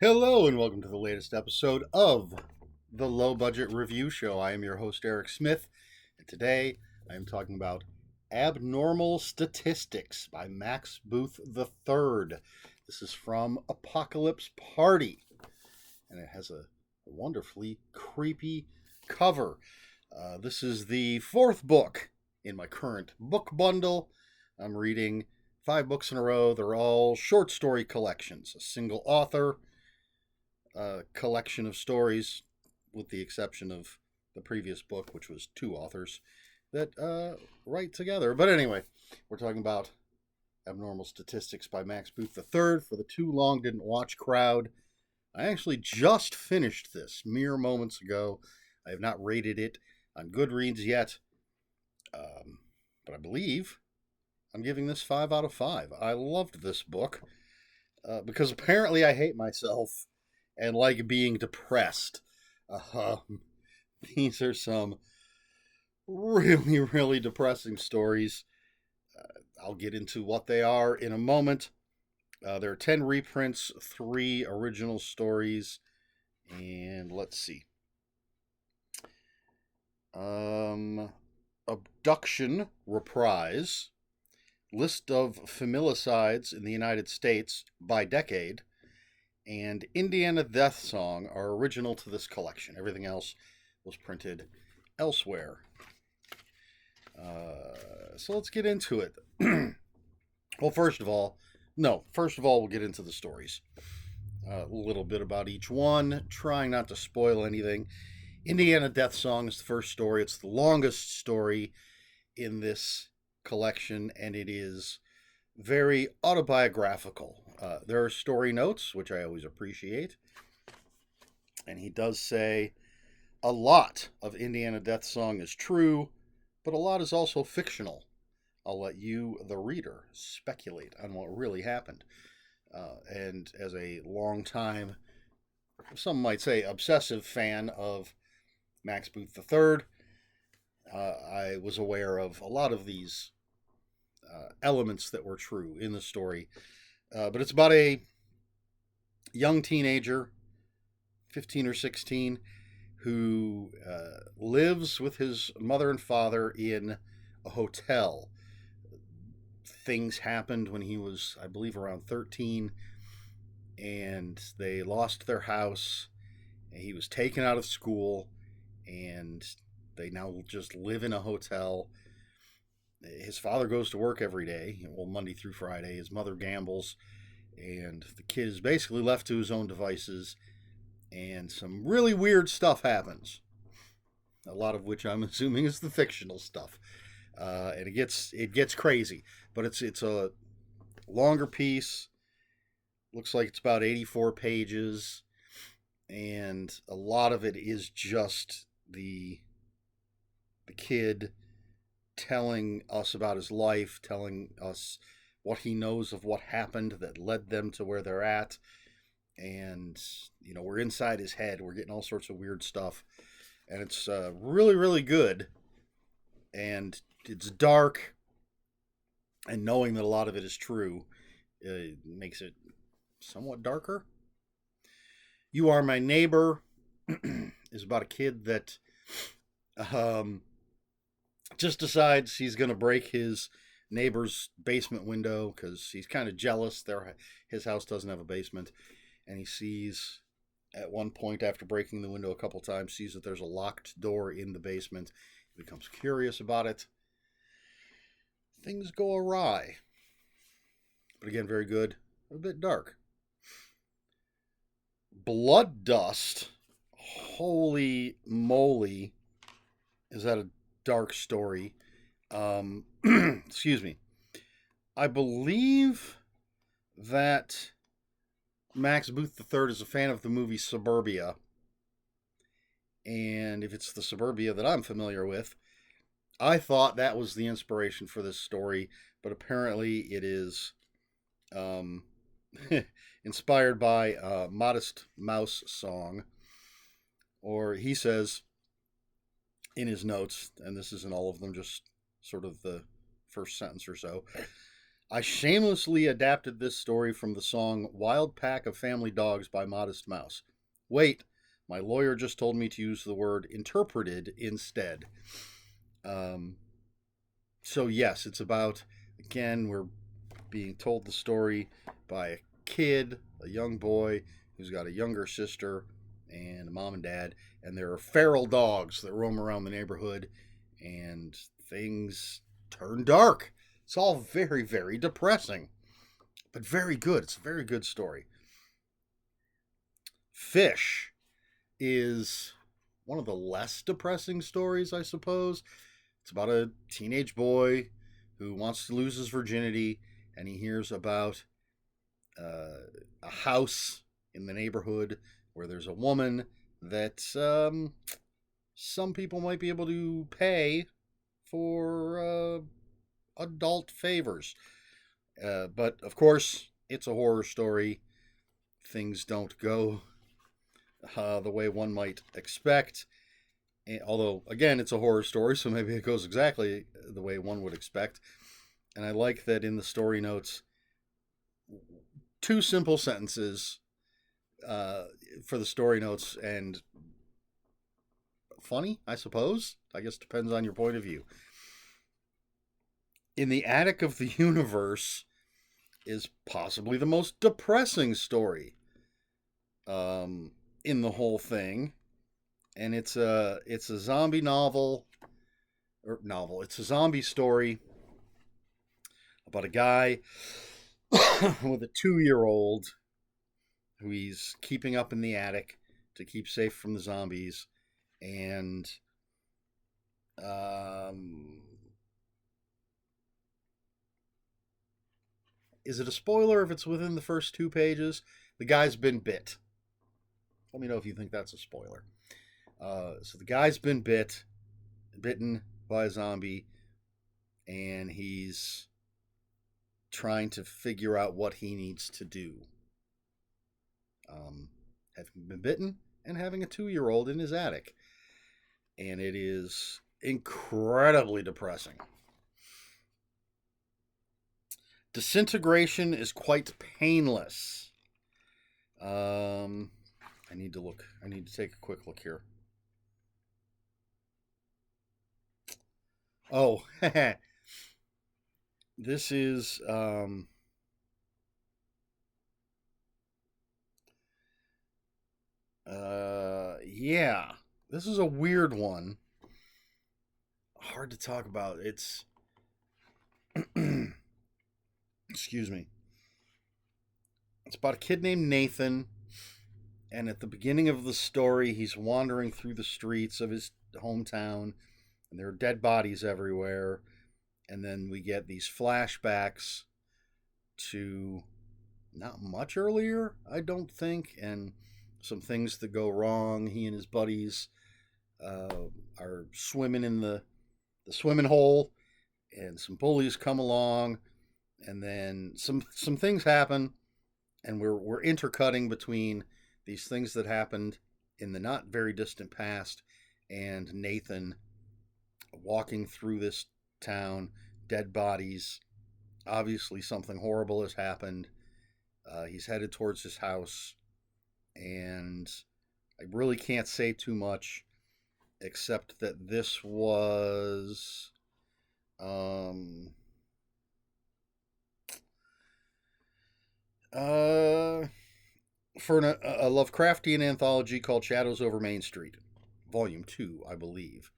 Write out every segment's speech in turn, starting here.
Hello, and welcome to the latest episode of the Low Budget Review Show. I am your host, Eric Smith, and today I am talking about Abnormal Statistics by Max Booth III. This is from Apocalypse Party, and it has a wonderfully creepy cover. This is the fourth book in my current book bundle. I'm reading 5 books in a row. They're all short story collections, a single author collection of stories, with the exception of the previous book, which was 2 authors that write together. But anyway, we're talking about Abnormal Statistics by Max Booth III for the too long didn't watch crowd. I actually just finished this mere moments ago. I have not rated it on Goodreads yet, but I believe I'm giving this 5 out of 5. I loved this book because apparently I hate myself and like being depressed. These are some really, really depressing stories. I'll get into what they are in a moment. There are 10 reprints, 3 original stories, and let's see. Abduction Reprise, List of Familicides in the United States by Decade, and Indiana Death Song are original to this collection. Everything else was printed elsewhere. So let's get into it. Well, first of all, we'll get into the stories. A little bit about each one, trying not to spoil anything. Indiana Death Song is the first story. It's the longest story in this collection, and it is very autobiographical. There are story notes, which I always appreciate. And he does say a lot of Indiana Death Song is true, but a lot is also fictional. I'll let you, the reader, speculate on what really happened. And as a long-time, some might say obsessive fan of Max Booth III, I was aware of a lot of these elements that were true in the story. But it's about a young teenager, 15 or 16, who lives with his mother and father in a hotel. Things happened when he was, I believe, around 13, and they lost their house. And he was taken out of school, and they now just live in a hotel. His father goes to work every day, well, Monday through Friday. His mother gambles, and the kid is basically left to his own devices, and some really weird stuff happens. A lot of which I'm assuming is the fictional stuff, and it gets crazy. But it's a longer piece. Looks like it's about 84 pages, and a lot of it is just the kid telling us about his life, telling us what he knows of what happened that led them to where they're at. And, we're inside his head. We're getting all sorts of weird stuff. And it's really, really good. And it's dark. And knowing that a lot of it is true makes it somewhat darker. You Are My Neighbor is about a kid that um, just decides he's going to break his neighbor's basement window because he's kind of jealous. His house doesn't have a basement, and he sees at one point after breaking the window a couple times, sees that there's a locked door in the basement. He becomes curious about it. Things go awry, but again, very good. A bit dark. Blood Dust. Holy moly, is that a dark story? Excuse me. I believe that Max Booth III is a fan of the movie Suburbia. And if it's the Suburbia that I'm familiar with, I thought that was the inspiration for this story, but apparently it is um, inspired by a Modest Mouse song. Or he says in his notes, and this isn't all of them, just sort of the first sentence or so. I shamelessly adapted this story from the song Wild Pack of Family Dogs by Modest Mouse. Wait, my lawyer just told me to use the word interpreted instead. Um, so, yes, it's about, again, we're being told the story by a kid, a young boy who's got a younger sister and a mom and dad, and there are feral dogs that roam around the neighborhood, and things turn dark. It's all very, very depressing, but very good. It's a very good story. Fish is one of the less depressing stories, I suppose. It's about a teenage boy who wants to lose his virginity, and he hears about a house in the neighborhood where there's a woman that some people might be able to pay for adult favors. But of course, it's a horror story. Things don't go the way one might expect. Although, again, it's a horror story, so maybe it goes exactly the way one would expect. And I like that in the story notes, two simple sentences for the story notes, and funny, I suppose. I guess depends on your point of view. In the Attic of the Universe is possibly the most depressing story in the whole thing, and it's a zombie novel. It's a zombie story about a guy with a 2-year-old who he's keeping up in the attic to keep safe from the zombies, and is it a spoiler if it's within the first 2 pages? The guy's been bit. Let me know if you think that's a spoiler. So the guy's been bitten by a zombie, and he's trying to figure out what he needs to do. Having been bitten and having a 2-year-old in his attic. And it is incredibly depressing. Disintegration is quite painless. I need to take a quick look here. Oh, this is yeah. This is a weird one. Hard to talk about. It's excuse me. It's about a kid named Nathan, and at the beginning of the story, he's wandering through the streets of his hometown, and there are dead bodies everywhere. And then we get these flashbacks to not much earlier, I don't think, and some things that go wrong. He and his buddies are swimming in the swimming hole, and some bullies come along, and then some things happen, and we're intercutting between these things that happened in the not very distant past and Nathan walking through this town, dead bodies. Obviously, something horrible has happened. He's headed towards his house, and I really can't say too much except that this was for a Lovecraftian anthology called Shadows Over Main Street, Volume 2, I believe.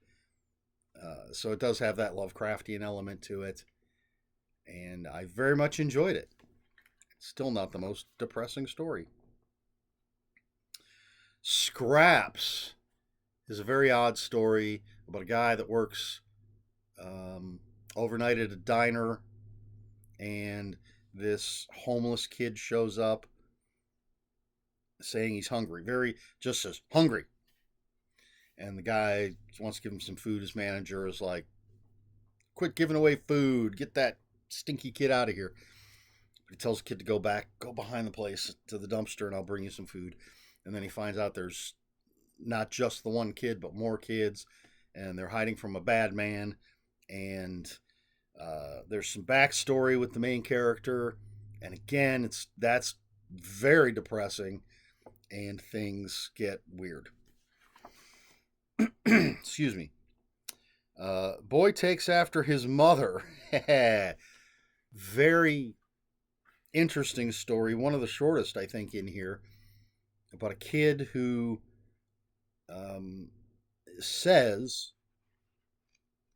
So it does have that Lovecraftian element to it, and I very much enjoyed it. Still not the most depressing story. Scraps is a very odd story about a guy that works overnight at a diner, and this homeless kid shows up saying he's hungry. Just says, hungry. And the guy wants to give him some food. His manager is like, quit giving away food. Get that stinky kid out of here. He tells the kid to go behind the place to the dumpster, and I'll bring you some food. And then he finds out there's not just the one kid, but more kids, and they're hiding from a bad man. And There's some backstory with the main character, and again, that's very depressing, and things get weird. Excuse me. Boy takes after his mother. Very interesting story. One of the shortest, I think, in here, about a kid who um, says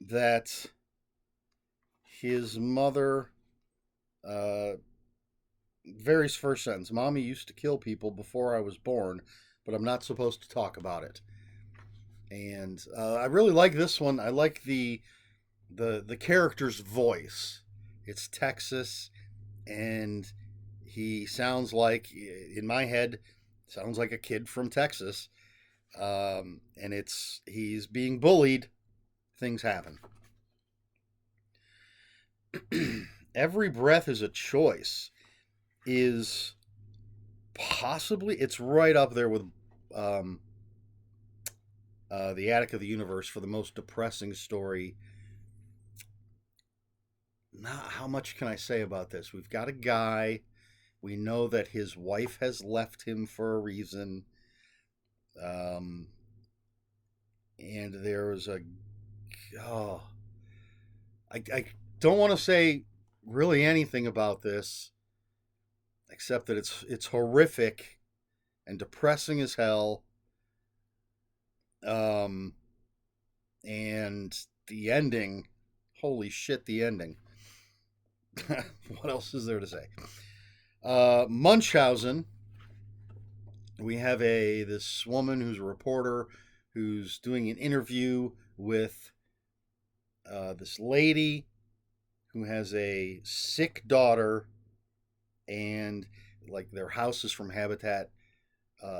that his mother, uh, very first sentence, Mommy used to kill people before I was born, but I'm not supposed to talk about it. And I really like this one. I like the character's voice. It's Texas, and he sounds like, in my head, sounds like a kid from Texas. And he's being bullied. Things happen. Every breath is a choice. Is possibly it's right up there with um, the Attic of the Universe for the most depressing story. Now, how much can I say about this? We've got a guy. We know that his wife has left him for a reason. Um, and there's a. Oh, I don't want to say really anything about this, except that it's horrific and depressing as hell. Um, and the ending, holy shit, the ending. What else is there to say? Munchausen. We have this woman who's a reporter who's doing an interview with this lady who has a sick daughter, and like their house is from Habitat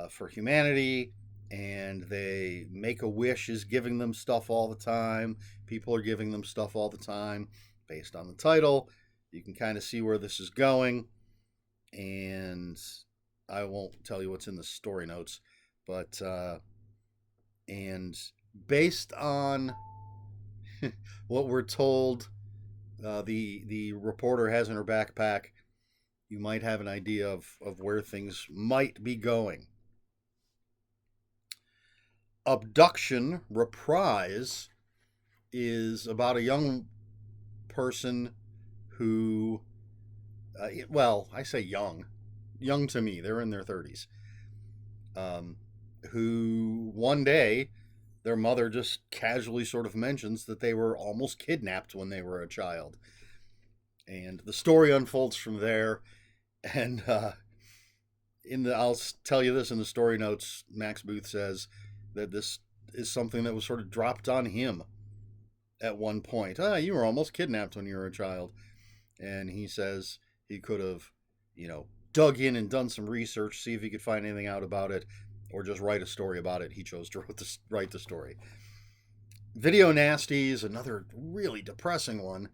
for Humanity, and they make a wish is giving them stuff all the time. People are giving them stuff all the time. Based on the title, you can kind of see where this is going, and I won't tell you what's in the story notes, but and based on what we're told, the reporter has in her backpack, you might have an idea of where things might be going. Abduction Reprise is about a young person who, well, I say young to me, they're in their 30s, who one day their mother just casually sort of mentions that they were almost kidnapped when they were a child. And the story unfolds from there. And I'll tell you this in the story notes, Max Booth says that this is something that was sort of dropped on him at one point. You were almost kidnapped when you were a child. And he says he could have, dug in and done some research, see if he could find anything out about it, or just write a story about it. He chose to write the story. Video Nasties, another really depressing one.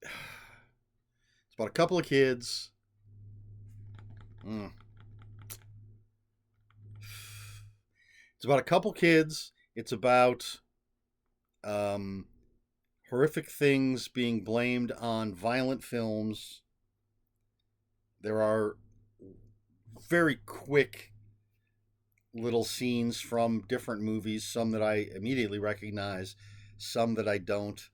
It's about a couple of kids. It's about a couple kids. It's about horrific things being blamed on violent films. There are very quick little scenes from different movies, some that I immediately recognize, some that I don't.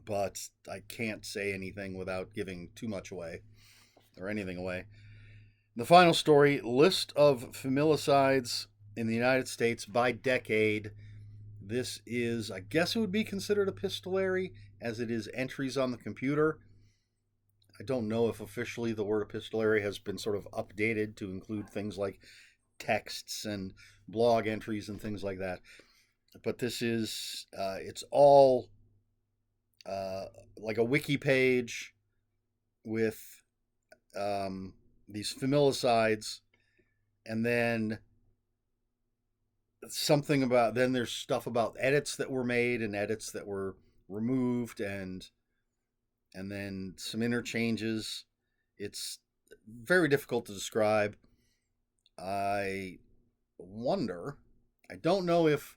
But I can't say anything without giving too much away or anything away. The final story, list of familicides in the United States by decade. This is, I guess it would be considered epistolary, as it is entries on the computer. I don't know if officially the word epistolary has been sort of updated to include things like texts and blog entries and things like that. But this is, it's all like a wiki page with these familicides, and then then there's stuff about edits that were made and edits that were removed, and then some interchanges. It's very difficult to describe. I don't know if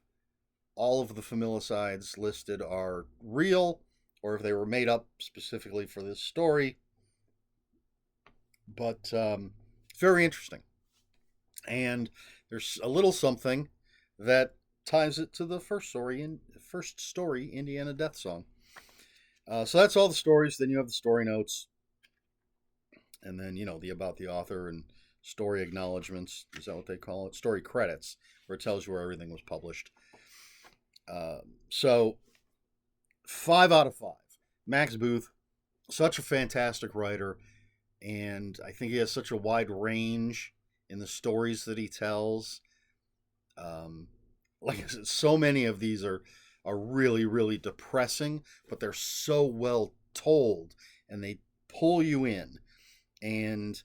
all of the familicides listed are real or if they were made up specifically for this story. But it's very interesting. And there's a little something that ties it to the first story, Indiana Death Song. So that's all the stories. Then you have the story notes, and then the about the author and story acknowledgments. Is that what they call it? Story credits, where it tells you where everything was published. So 5 out of 5. Max Booth, such a fantastic writer, and I think he has such a wide range in the stories that he tells. Like I said, so many of these are really, really depressing, but they're so well told, and they pull you in. And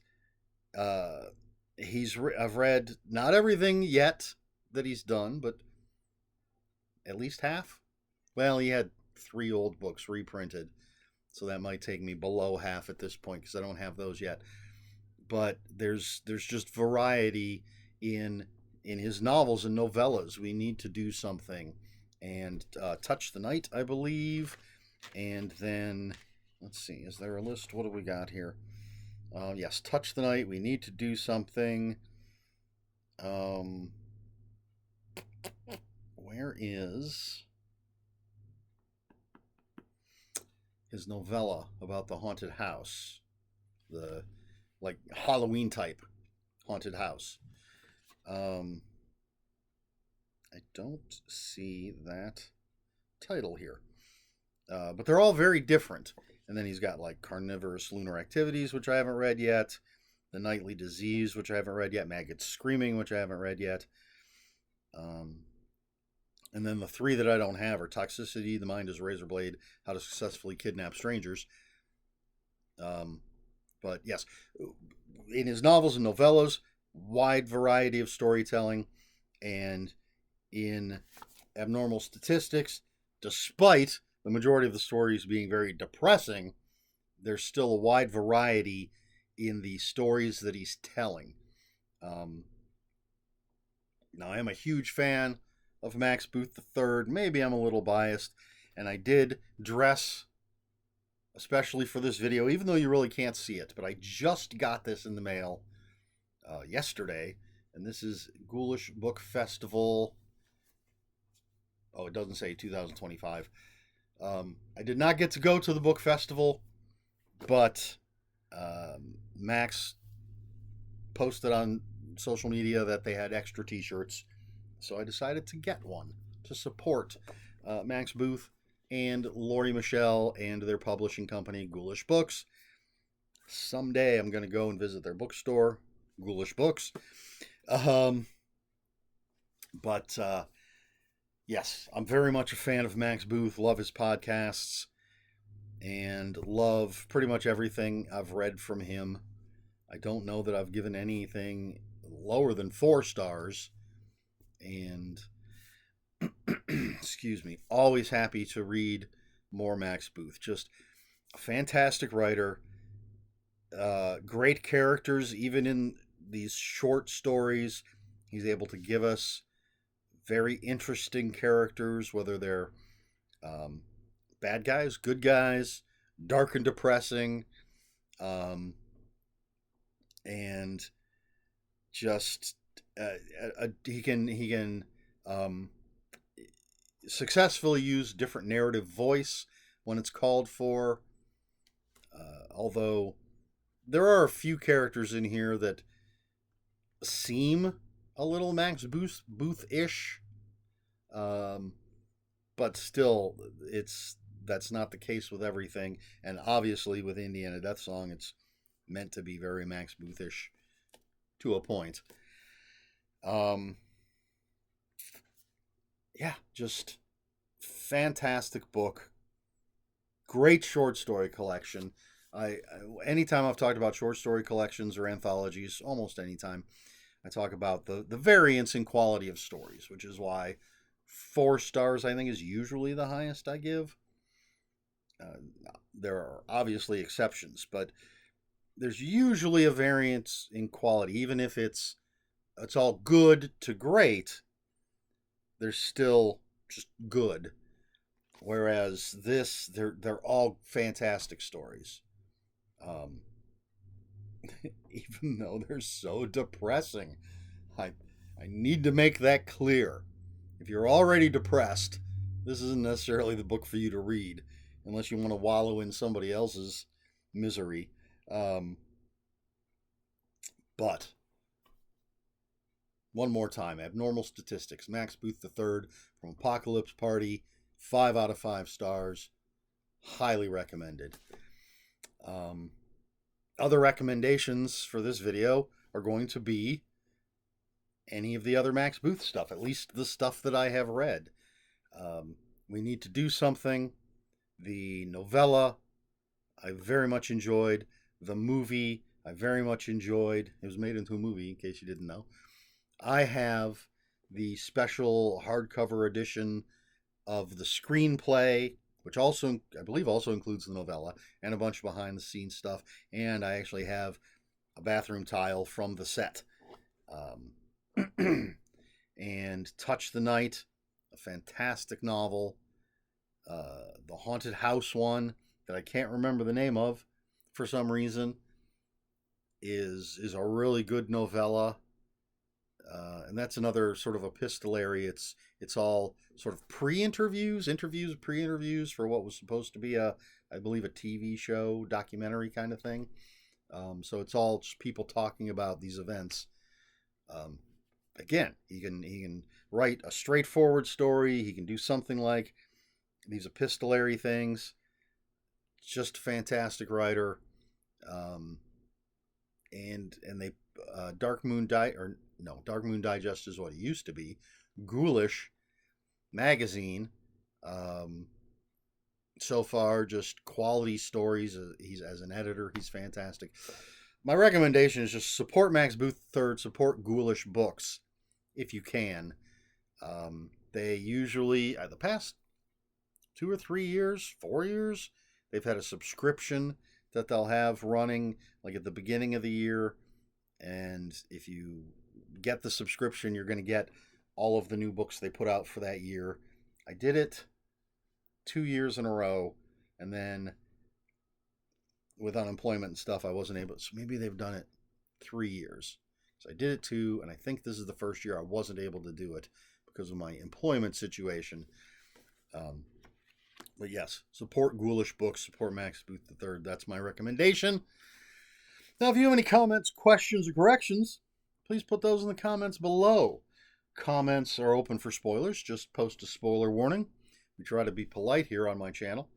I've read not everything yet that he's done, but at least half. Well, he had 3 old books reprinted, so that might take me below half at this point because I don't have those yet. But there's just variety in his novels and novellas. We need to do something, and Touch the Night, I believe, and then let's see, is there a list? What do we got here? Yes, Touch the Night. We need to do something. Where is his novella about the haunted house? The like Halloween type haunted house. I don't see that title here. But they're all very different. And then he's got like Carnivorous Lunar Activities, which I haven't read yet. The Nightly Disease, which I haven't read yet. Maggots Screaming, which I haven't read yet. And then the 3 that I don't have are Toxicity, The Mind is a Razor Blade, How to Successfully Kidnap Strangers. But yes, in his novels and novellas, wide variety of storytelling. And in Abnormal Statistics, despite the majority of the stories being very depressing, there's still a wide variety in the stories that he's telling. Now, I am a huge fan of Max Booth III. Maybe I'm a little biased, and I did dress, especially for this video, even though you really can't see it, but I just got this in the mail yesterday, and this is Ghoulish Book Festival. Oh, it doesn't say 2025. I did not get to go to the book festival, but Max posted on social media that they had extra t-shirts, so I decided to get one to support Max Booth and Laurie Michelle and their publishing company, Ghoulish Books. Someday I'm going to go and visit their bookstore, Ghoulish Books. But yes, I'm very much a fan of Max Booth, love his podcasts, and love pretty much everything I've read from him. I don't know that I've given anything lower than 4 stars, and excuse me, always happy to read more Max Booth. Just a fantastic writer, great characters, even in these short stories. He's able to give us very interesting characters, whether they're bad guys, good guys, dark and depressing, and just he can successfully use different narrative voice when it's called for. Although there are a few characters in here that seem a little Max Booth-ish, but still, that's not the case with everything. And obviously, with Indiana Death Song, it's meant to be very Max Booth-ish to a point. Yeah, just fantastic book. Great short story collection. Anytime I've talked about short story collections or anthologies, almost anytime, I talk about the variance in quality of stories, which is why 4 stars, I think, is usually the highest I give. There are obviously exceptions, but there's usually a variance in quality. Even if it's all good to great, there's still just good. Whereas this, they're all fantastic stories. Um, even though they're so depressing. I I need to make that clear. If you're already depressed, this isn't necessarily the book for you to read unless you want to wallow in somebody else's misery. Um, but one more time, Abnormal Statistics, Max Booth III from Apocalypse Party, 5 out of 5 stars. Highly recommended. Um, Other recommendations for this video are going to be any of the other Max Booth stuff, at least the stuff that I have read. We Need to Do Something, the novella, I very much enjoyed. The movie, I very much enjoyed. It was made into a movie, in case you didn't know. I have the special hardcover edition of the screenplay, which also, I believe, also includes the novella and a bunch of behind the scenes stuff. And I actually have a bathroom tile from the set. And Touch the Night, a fantastic novel. The Haunted House one that I can't remember the name of for some reason is a really good novella. And that's another sort of epistolary. It's all sort of pre-interviews for what was supposed to be I believe a TV show, documentary kind of thing. So it's all just people talking about these events. Again, he can write a straightforward story. He can do something like these epistolary things. Just fantastic writer. And they Dark Moon Digest is what it used to be. Ghoulish magazine. So far, just quality stories. He's as an editor, he's fantastic. My recommendation is just support Max Booth III, support Ghoulish books if you can. They usually, the past 2 or 3 years, 4 years, they've had a subscription that they'll have running like at the beginning of the year. And if you get the subscription, you're going to get all of the new books they put out for that year. I did it 2 years in a row, and then with unemployment and stuff, I wasn't able. So maybe they've done it 3 years. So I did it 2, and I think this is the first year I wasn't able to do it because of my employment situation. But yes, support Ghoulish books, support Max Booth III. That's my recommendation. Now, if you have any comments, questions, or corrections, please put those in the comments below. Comments are open for spoilers. Just post a spoiler warning. We try to be polite here on my channel.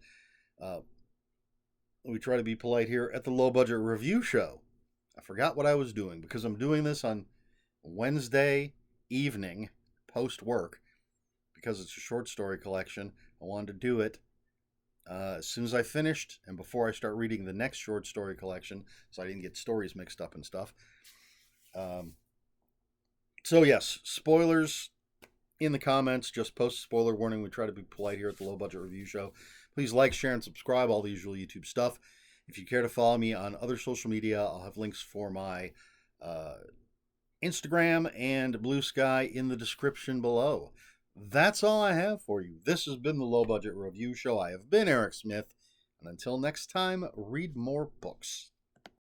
We try to be polite here at the Low Budget Review Show. I forgot what I was doing because I'm doing this on Wednesday evening post-work because it's a short story collection. I wanted to do it as soon as I finished and before I start reading the next short story collection, so I didn't get stories mixed up and stuff. So yes, spoilers in the comments. Just post a spoiler warning. We try to be polite here at the Low Budget Review Show. Please like, share, and subscribe, all the usual YouTube stuff. If you care to follow me on other social media, I'll have links for my Instagram and Bluesky in the description below. That's all I have for you. This has been the Low Budget Review Show. I have been Eric Smith, and until next time, read more books.